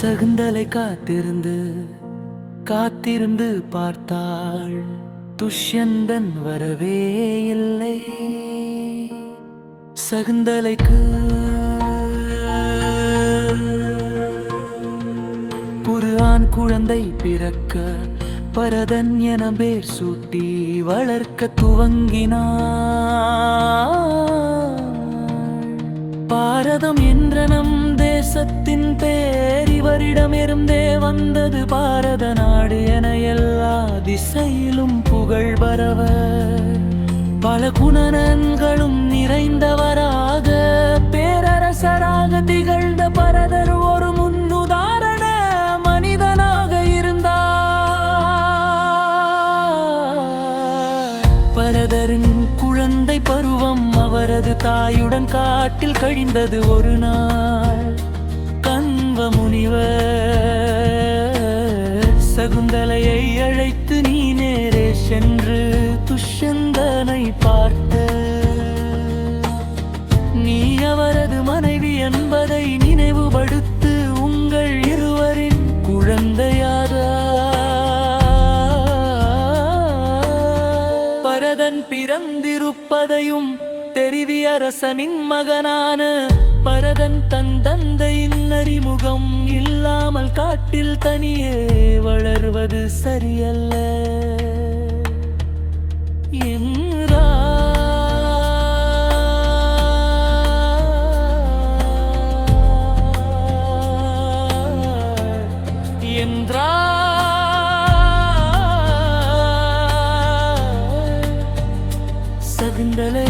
சகுந்தலை காத்திருந்து காத்திருந்து பார்த்தாள். துஷ்யந்தன் வரவே இல்லை. சகுந்தலைக்கு ஒரு ஆண் குழந்தை பிறக்க பரதன் என பேர் சூட்டி வளர்க்க துவங்கினார். பாரதம் என்ற நம் தேசத்தின் பேர் இவரிடமிருந்தே வந்தது. பாரத நாடு என எல்லா திசையிலும் புகழ் பரவ பல குணநன்களும் நிறைந்தவராக பேரரசராக திகழ்ந்த பரதர் ஒரு முன்னுதாரண மனிதனாக இருந்தார். பரதரின் குழந்தை பருவம் அவரது தாயுடன் காட்டில் கழிந்தது. ஒரு நாள் கன்வ முனிவர் சகுந்தலையை அழைத்து நீ நேரே சென்று துஷ்யந்தனை பார்த்த நீ அவரது மனைவி என்பதை நினைவுபடுத்து உங்கள் இருவரின் குழந்தையாரா. பரதன் பிறந்திருப்பதையும் தெரிவி அரசனின் மகனான பரதன் தன் தந்தையின் அறிமுகம் இல்லாமல் காட்டில் தனியே வளர்வது சரியல்ல என்றார். சகுந்தலை